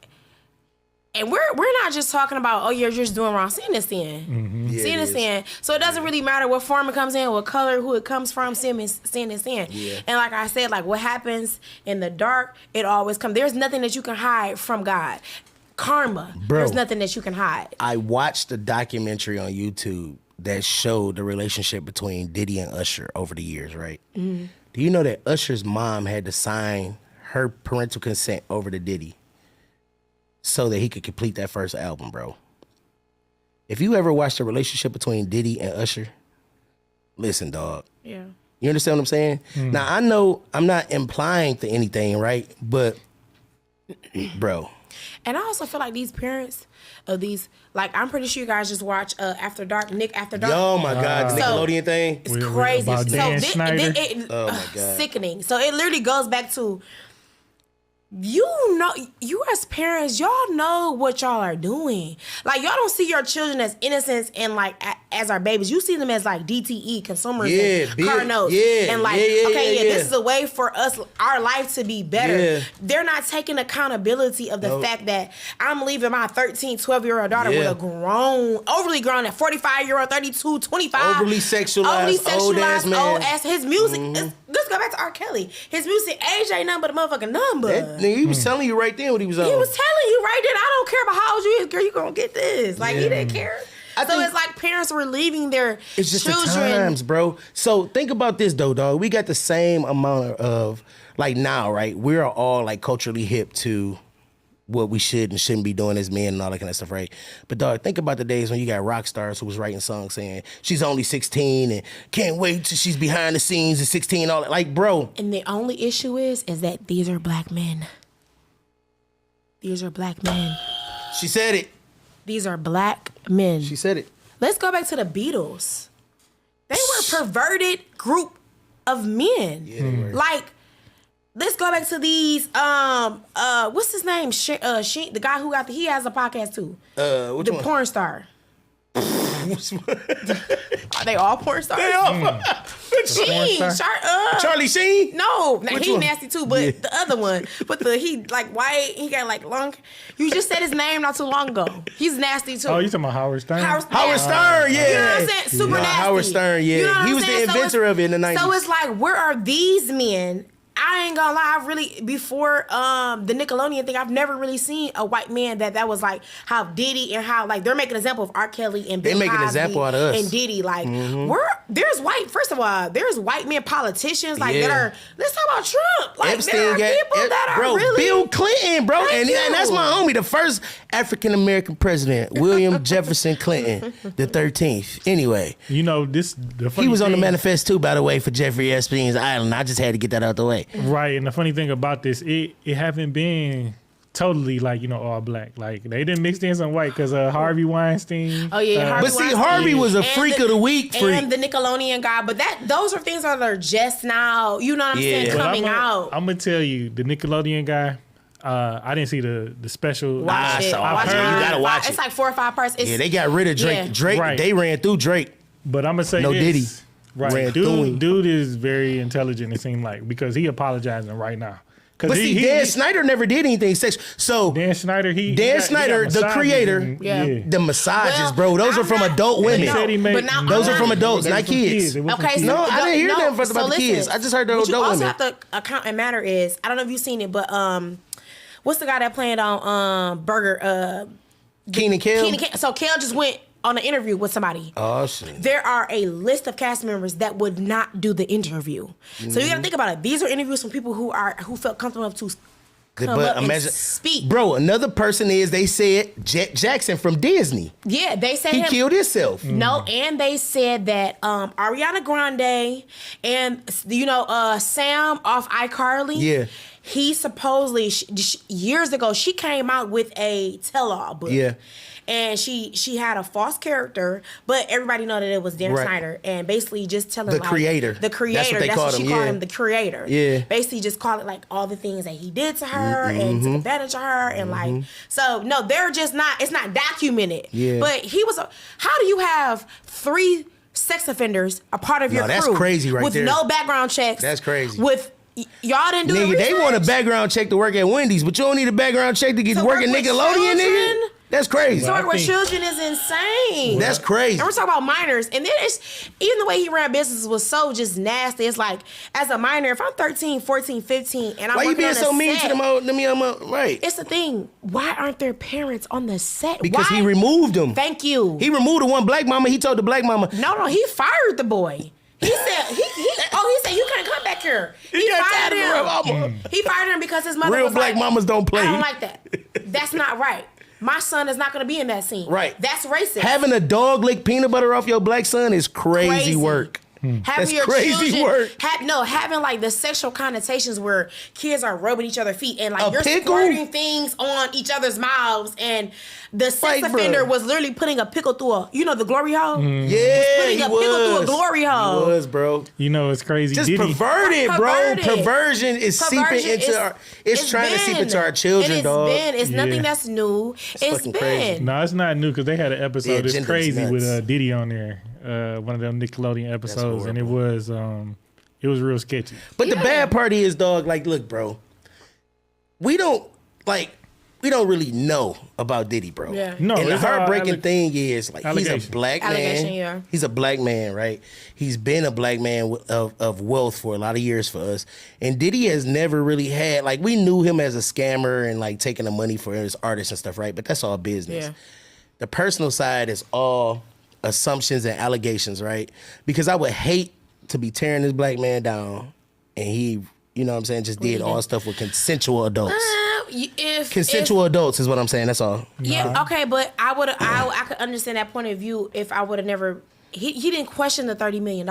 and we're not just talking about, oh, you're just doing wrong. Sin is sin. Mm-hmm. Yeah, sin is sin. So it doesn't really matter what form it comes in, what color, who it comes from. Sin is sin. Yeah. And like I said, like what happens in the dark, it always comes. There's nothing that you can hide from God. Karma. Bro, there's nothing that you can hide. I watched a documentary on YouTube that showed the relationship between Diddy and Usher over the years, right? Mm-hmm. Do you know that Usher's mom had to sign her parental consent over to Diddy so that he could complete that first album, bro? If you ever watched the relationship between Diddy and Usher, listen, dog. Yeah. You understand what I'm saying? Mm. Now, I know I'm not implying to anything, right? But, bro. And I also feel like these parents of these, like, I'm pretty sure you guys just watch After Dark, Nick After Dark. Oh my God, the Nickelodeon thing. It's crazy. So oh my God. sickening. So it literally goes back to, you know, you as parents, y'all know what y'all are doing. Like, y'all don't see your children as innocents and like as our babies. You see them as like DTE consumers and car notes. And like, this is a way for us, our life to be better. Yeah. They're not taking accountability of the fact that I'm leaving my 13, 12-year-old daughter with a overly grown, at 45-year-old, 32, 25. Overly sexualized old ass man. Old ass. His music, let's go back to R. Kelly. His music age ain't nothing but a motherfucking number. He was telling you right then what he was on. He was telling you right then, I don't care about how old you is, girl, you gonna get this. Like, he didn't care. So it's like parents were leaving their it's just children. the times, bro. So think about this, though, dog. We got the same amount of, like, now, right? We're all, like, culturally hip to what we should and shouldn't be doing as men and all that kind of stuff, right? But, dog, think about the days when you got rock stars who was writing songs saying she's only 16 and can't wait till she's behind the scenes at 16, all that. Like, bro. And the only issue is that these are black men. These are black men. She said it. These are black men. She said it. Let's go back to the Beatles. They were a perverted group of men. Yeah, they were. Like, let's go back to these. What's his name? The guy who he has a podcast too. Which one? Porn star. Are they all porn stars? They all. Sheen, Charlie Sheen? No, Which he one? nasty too, but the other one. But he like white, he got like long. You just said his name not too long ago. He's nasty too. Oh, you talking about Howard Stern? Howard Stern, yeah. You know what I'm saying? Super nasty. Howard Stern, yeah. You know what He I'm was saying? the inventor of it in the 90s. So it's like, where are these men? I ain't gonna lie, I really, before the Nickelodeon thing, I've never really seen a white man that was like how Diddy and how like they're making an example of R. Kelly and Bill They make an Cosby example out of us. and Diddy. Like, there's white men politicians like that are, let's talk about Trump. Like, there are people that are really. Bill Clinton, bro. Thank you. And that's my homie, the first African-American president, William Jefferson Clinton, the 13th. Anyway. You know, the funny He was on the thing- manifest too, by the way, for Jeffrey Epstein's island. I just had to get that out the way. Right, and the funny thing about this, it haven't been totally like, you know, all black. Like, they didn't mix in some white because Harvey Weinstein. Oh yeah, Harvey But see, Weinstein. Harvey was a And freak of the week freak. and the Nickelodeon guy. But those are things that are just now, you know what I'm saying, Yeah. coming out. I'm gonna tell you, the Nickelodeon guy. I didn't see the special. Watch it. I've heard you gotta watch it. It's like 4 or 5 parts. Yeah, they got rid of Drake. Yeah. Drake, Right. they ran through Drake. But I'm gonna say No this. Diddy. Right, Ran through him. dude is very intelligent. It seemed like, because he apologizing right now. But see, Dan Snyder never did anything sexual. So Dan Snyder, Dan Snyder, the creator, the massages, bro. Those are from adult women. He said he made, But now Those are from I'm- adults, not kids. Okay, No, I didn't hear nothing about so the kids. I just heard the what you adult also women. have to account and matter is, I don't know if you've seen it, but what's the guy that played on Burger? Keenan Kel. So Kel just went on an interview with somebody. Oh shit. There are a list of cast members that would not do the interview. So you got to think about it. These are interviews from people who felt comfortable enough to come up and speak. Bro, another person is, they said Jet Jackson from Disney. Yeah, they said He him. killed himself. No, and they said that Ariana Grande and Sam off iCarly. Yeah. He supposedly years ago she came out with a tell-all book. Yeah. And she had a false character, but everybody know that it was Dan Right. Snyder, and basically just telling The creator. The creator. That's what they called she him, called yeah. him, the creator. Yeah. Basically just call it like all the things that he did to her and took advantage of her and like, so no, they're just not, it's not documented. Yeah. But how do you have 3 sex offenders a part of your that's crew crazy right with there. no background checks? That's crazy. Y'all didn't do the Nigga, research? they want a background check to work at Wendy's, but you don't need a background check to get To work work at with Nickelodeon, nigga. children? That's crazy. To work I with think- children is insane. That's crazy. And we're talking about minors. And then even the way he ran business was so just nasty. It's like, as a minor, if I'm 13, 14, 15, and I'm Why you working being on so a mean set, to them? Right. it's the thing. Why aren't their parents on the set? Because Why? he removed them. Thank you. He removed the one black mama. He told the black mama, No, he fired the boy. He said he said you can't come back here. He got fired tired of real mama. him. He fired him because his mother Real was black like, mamas don't play. I don't like that. That's not right. My son is not going to be in that scene. Right. That's racist. having a dog lick peanut butter off your black son is crazy work. Having That's your crazy children, work. Having like the sexual connotations where kids are rubbing each other's feet and like A you're pickle? squirting things on each other's mouths, and the sex Like, offender bruh. was literally putting a pickle through the glory hole. Yeah, Putting he a pickle through a was. glory Barbie hoe. He was, bro. You know, it's crazy. Just Diddy, perverted, bro. Perverted. Perversion is seeping into our. It's trying to seep into our children, dog. It's nothing that's new. It's fucking been. crazy. No, it's not new because they had an episode. Yeah, It's gender's crazy nuts. with Diddy on there. One of them Nickelodeon episodes, and it was real sketchy. But the bad part is, dog. Like, look, bro. We don't really know about Diddy, bro. Yeah. No, and the it's all heartbreaking thing is, like, he's a allegation. black man. Allegation, yeah. He's a black man, right? He's been a black man of wealth for a lot of years for us. And Diddy has never really had, like, we knew him as a scammer and, like, taking the money for his artists and stuff, right? But that's all business. Yeah. The personal side is all assumptions and allegations, right? Because I would hate to be tearing this black man down and he, you know what I'm saying, just did all stuff with consensual adults. Consensual adults is what I'm saying. That's all. Yeah, okay, but I could understand that point of view if I would have never. He didn't question the $30 million.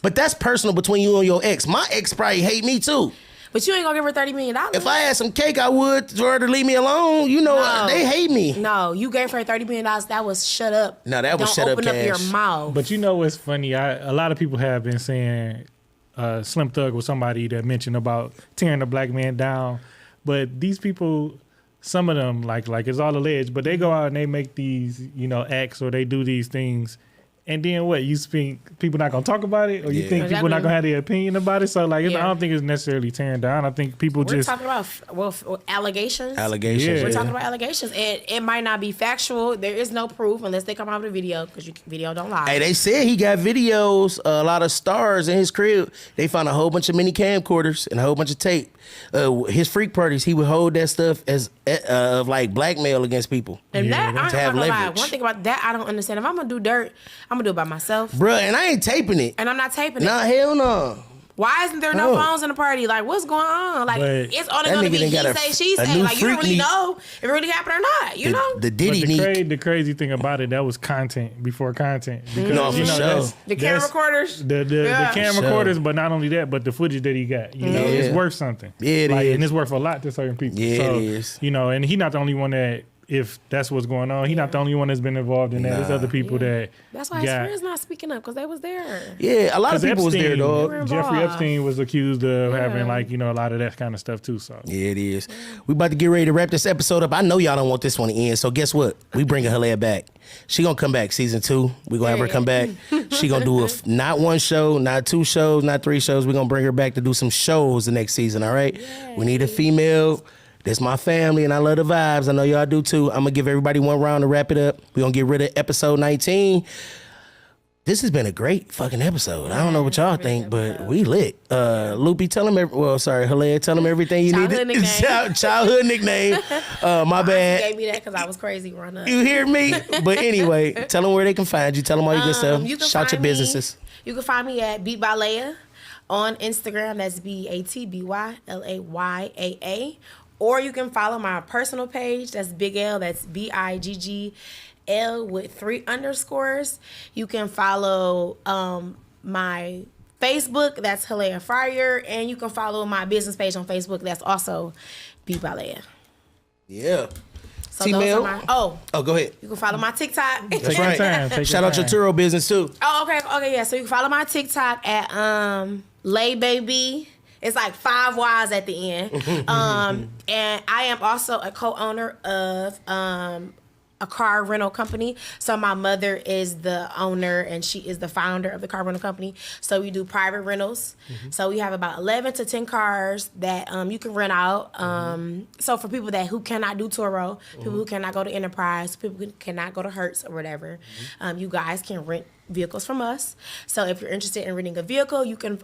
But that's personal between you and your ex. My ex probably hate me too. But you ain't gonna give her $30 million. If I had some cake, I would for her to leave me alone. You know, No. they hate me. No, you gave her $30 million. That was shut up. No, that was Don't shut up open up your cash. mouth. But you know what's funny? A lot of people have been saying Slim Thug was somebody that mentioned about tearing a black man down. But these people, some of them, like it's all alleged, but they go out and they make these, acts or they do these things. And then what? You think people not gonna talk about it, or you think people not gonna have their opinion about it? So I don't think it's necessarily tearing down. I think people We're just talking about allegations. Allegations. Yeah. We're talking about allegations, and it might not be factual. There is no proof unless they come out with a video, because video don't lie. Hey, they said he got videos, a lot of stars in his crib. They found a whole bunch of mini camcorders and a whole bunch of tape. His freak parties, he would hold that stuff as like blackmail against people. And that, I'm to not have gonna lie. leverage. One thing about that I don't understand. If I'm gonna do dirt, I'm gonna do it by myself. Bruh, and I ain't taping it. And I'm not taping Nah, it. hell no. Why isn't there no No. phones in the party? Like, what's going on? Like, But it's only that gonna nigga be done he got a- say, she a say. new Like, you don't freak really neat. know if it really happened or not. You know? The But Diddy need. the crazy thing about it, that was content before content. Because, No, for sure. The camera that's- recorders. The Yeah. camera Sure. recorders, but not only that, but the footage that he got, it's Yeah. worth something. Yeah, it is. And it's worth a lot to certain people. Yeah, so, it is. And he not the only one that, if that's what's going on, he not the only one that's been involved in that. There's other people that That's why his got. friends not speaking up, because they was there. Yeah, a lot of 'Cause people was there, Epstein- dog. We're Jeffrey involved. Epstein was accused of having a lot of that kind of stuff too. So Yeah, it is. We about to get ready to wrap this episode up. I know y'all don't want this one to end, so guess what? We bringing Halayeah back. She gonna come back season 2. We gonna have her come back. She gonna do not one show, not 2 shows, not 3 shows. We gonna bring her back to do some shows the next season. All right. We need a female. That's my family, and I love the vibes. I know y'all do too. I'm gonna give everybody one round to wrap it up. We gonna get rid of episode 19. This has been a great fucking episode. I don't know what y'all think, but we lit. Loopy, tell him. Halayeah, tell him everything you Childhood need. nickname. Childhood nickname. My She bad. gave me that because I was crazy growing up. You hear me? But anyway, tell them where they can find you. Tell them all your good stuff. You can Shout your find me- businesses. You can find me at Beat by Leia on Instagram. That's BATBYLAYAA. Or you can follow my personal page. That's Big L. That's BIGGL with 3 underscores. You can follow my Facebook. That's Halayeah Fryer. And you can follow my business page on Facebook. That's also Beat by Leia. Yeah. So T-Mail? those are my. Oh, Go ahead. you can follow my TikTok. That's Take your right. time, take your Shout out your time. Turo business too. Oh, okay, yeah. So you can follow my TikTok at Lay Baby. It's like 5 Y's at the end. And I am also a co-owner of a car rental company. So my mother is the owner and she is the founder of the car rental company. So we do private rentals. So we have about 11 to 10 cars that you can rent out. So for people who cannot do Turo, people who cannot go to Enterprise, people who cannot go to Hertz or whatever, you guys can rent vehicles from us. So if you're interested in renting a vehicle, you can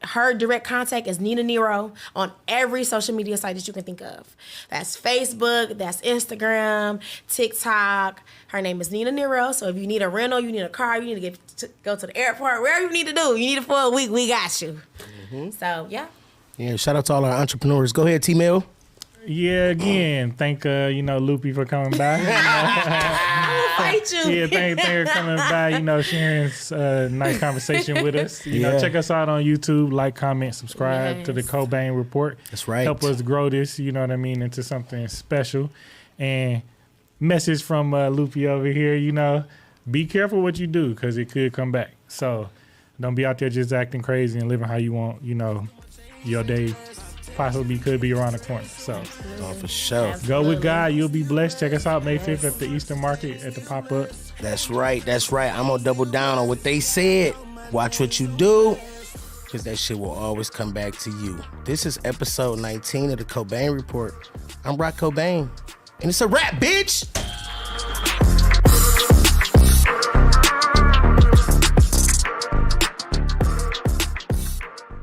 her direct contact is Nina Nero on every social media site that you can think of. That's Facebook, that's Instagram, TikTok. Her name is Nina Nero. So if you need a rental, you need a car, you need to go to the airport, wherever you need to do, you need it for a week, we got you. So, yeah. Yeah, shout out to all our entrepreneurs. Go ahead, T-Mail. yeah, again, thank Loopy for coming by. Fight you. Yeah, thank her coming by, sharing nice conversation with us. Check us out on YouTube, like, comment, subscribe to the Yes. Cobain Report. That's right. Help us grow this, into something special. And message from Loopy over here, be careful what you do because it could come back. So don't be out there just acting crazy and living how you want. You know, your day possibly could be around the corner. So for sure. Go with God. You'll be blessed. Check us out May 5th at the Eastern Market at the pop-up. That's right. I'm going to double down on what they said. Watch what you do, because that shit will always come back to you. This is episode 19 of the Cobain Report. I'm Rock Cobain, and it's a wrap, bitch!